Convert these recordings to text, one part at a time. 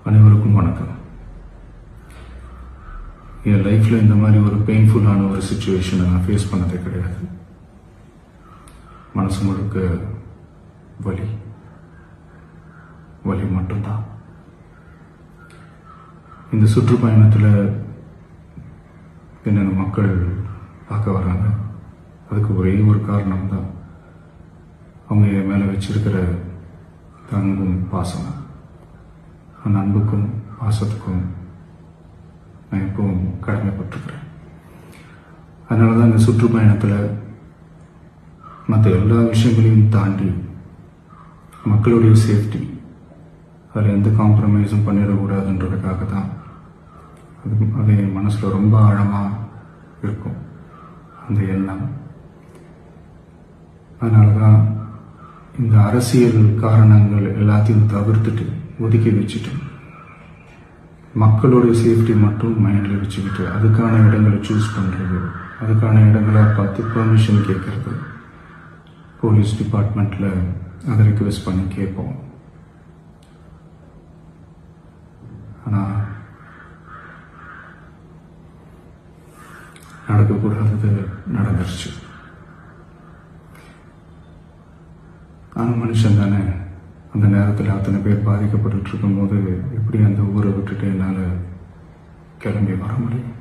அனைவருக்கும் வணக்கம். என் லைஃப்பில் இந்த மாதிரி ஒரு பெயின்ஃபுல்லான ஒரு சுச்சுவேஷனை நான் ஃபேஸ் பண்ணதே கிடையாது. மனசு முழுக்க வலி வலி மட்டும்தான். இந்த சுற்றுப்பயணத்தில் என்னென்ன மக்கள் பார்க்க வராங்க, அதுக்கு ஒரே ஒரு காரணம் தான் அவங்க என் மேலே வச்சிருக்கிற அன்பும் பாசம். அந்த அன்புக்கும் பாசத்துக்கும் நான் எப்பவும் கடமைப்பட்டிருக்கிறேன். அதனால தான் இந்த சுற்றுப்பயணத்தில் மற்ற எல்லா விஷயங்களையும் தாண்டி மக்களுடைய சேஃப்டி, அதில் எந்த காம்ப்ரமைஸும் பண்ணிடக்கூடாதுன்றதுக்காக தான் அது என் மனசில் ரொம்ப ஆழமாக இருக்கும் அந்த எண்ணம். அதனால தான் இந்த அரசியல் காரணங்கள் எல்லாத்தையும் தவிர்த்துட்டு ஒதுக்கி வச்சுட்டு மக்களுடைய சேஃப்டி மட்டும் மைண்டில் வச்சுக்கிட்டு அதுக்கான இடங்களை சூஸ் பண்ணுறது, அதுக்கான இடங்களை பார்த்து பெர்மிஷன் கேட்கறது, போலீஸ் டிபார்ட்மெண்ட்டில் அதை ரிக்வெஸ்ட் பண்ணி கேட்போம். ஆனால் நடக்கக்கூடாதது நடந்துருச்சு. நான் மனுஷன் தானே. அந்த நேரத்தில் அத்தனை பேர் பாதிக்கப்பட்டு இருக்கும்போது எப்படி அந்த ஊரை விட்டுட்டு என்னால் கிளம்பி வர முடியும்?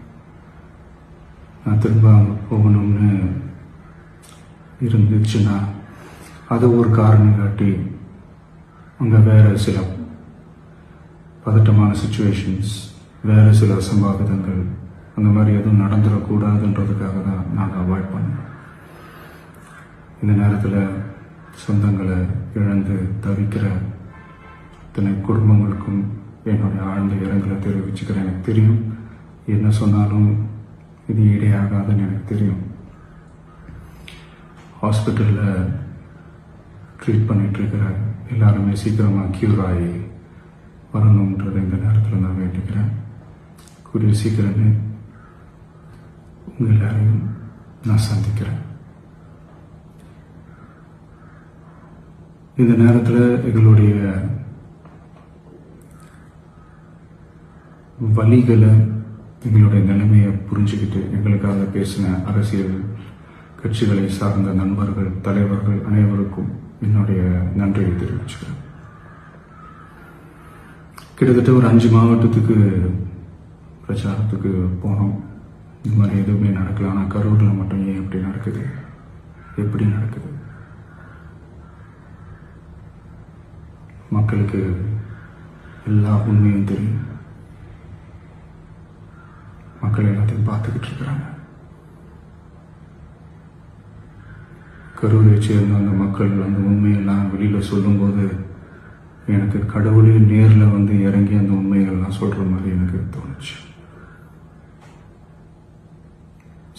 நான் திரும்ப அங்கே போகணும்னு இருந்துச்சுன்னா அதை ஒரு காரணம் காட்டி அங்கே வேறு சில பதட்டமான சுச்சுவேஷன்ஸ், வேறு சில அசம்பாவிதங்கள் அந்த மாதிரி எதுவும் நடந்துடக்கூடாதுன்றதுக்காக தான் நான் அவாய்ட் பண்ணேன். இந்த நேரத்தில் சொந்தங்களை இழந்து தவிக்கிற இத்தனை குடும்பங்களுக்கும் என்னுடைய ஆழ்ந்த இரங்கலை தெரிவிச்சுக்கிறேன். எனக்கு தெரியும், என்ன சொன்னாலும் இது ஈடையாகாதுன்னு எனக்கு தெரியும். ஹாஸ்பிட்டலில் ட்ரீட் பண்ணிகிட்ருக்கிற எல்லாருமே சீக்கிரமாக க்யூர் ஆகி வரணுன்றதை இந்த நேரத்தில் நான் வேண்டிக்கிறேன். கூடிய சீக்கிரமே உங்கள் எல்லாரையும் நான் சந்திக்கிறேன். இந்த நேரத்தில் எங்களுடைய வலிகளை, எங்களுடைய நிலைமையை புரிஞ்சுக்கிட்டு எங்களுக்காக பேசின அரசியல் கட்சிகளை சார்ந்த நண்பர்கள், தலைவர்கள் அனைவருக்கும் என்னுடைய நன்றியை தெரிவிச்சுக்கிறேன். கிட்டத்தட்ட ஒரு 5 மாவட்டத்துக்கு பிரச்சாரத்துக்கு போனோம். இந்த மாதிரி எதுவுமே நடக்கல. ஆனால் கரூரில் மட்டும் ஏன் எப்படி நடக்குது, எப்படி நடக்குது? மக்களுக்கு எல்லா உண்மையும் தெரியும். மக்கள் எல்லாத்தையும் பார்த்துக்கிட்டு இருக்கிறாங்க. கரூரை சேர்ந்த அந்த மக்கள் அந்த உண்மையெல்லாம் வெளியில் சொல்லும்போது எனக்கு கடவுளே நேரில் வந்து இறங்கி அந்த உண்மைகள்லாம் சொல்கிற மாதிரி எனக்கு தோணுச்சு.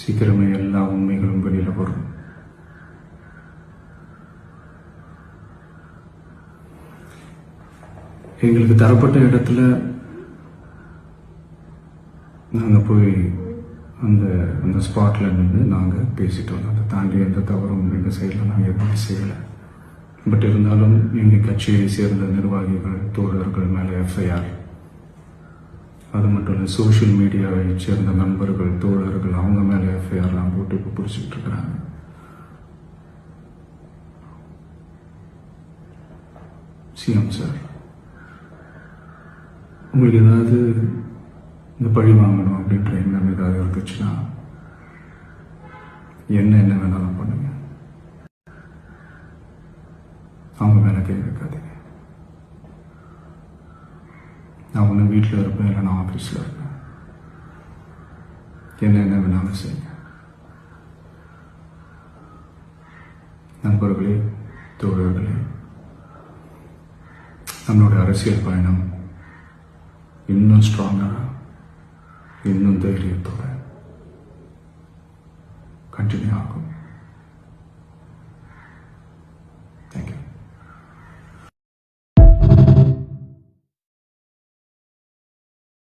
சீக்கிரமே எல்லா உண்மைகளும் வெளியில் வரும். எங்களுக்கு தரப்பட்ட இடத்துல நாங்கள் போய் அந்த ஸ்பாட்டில் நின்று நாங்கள் பேசிட்டு வந்தோம். அதை தாண்டி எந்த தவறும் எங்கள் சைடில் நாங்கள் எதுவுமே செய்யலை. பட் இருந்தாலும் எங்கள் கட்சியை சேர்ந்த நிர்வாகிகள், தோழர்கள் மேலே எஃப்ஐஆர், அது மட்டும் இல்லை சோஷியல் மீடியாவை சேர்ந்த நண்பர்கள், தோழர்கள் அவங்க மேலே எஃப்ஐஆர்லாம் போட்டு இப்போ பிடிச்சிட்டு இருக்கிறாங்க. சிஎம் சார், உங்களுக்கு ஏதாவது இந்த பழி வாங்கணும் அப்படின்ற எண்ணம் ஏதாவது இருந்துச்சுன்னா என்ன வேணாலும் பண்ணுங்க. அவங்க மேலே கை வைக்காதீங்க. நான் ஒன்று வீட்டில் இருப்பேன், இல்லை நான் ஆஃபீஸில் இருப்பேன். என்ன வேணாலும் செய்யுங்க. நண்பர்களே, தோழர்களே, நம்மளோட அரசியல் பயணம் இன்னும் ஸ்ட்ராங்காக, இன்னும் தைரியத்தோட கண்டினியூ ஆகும்.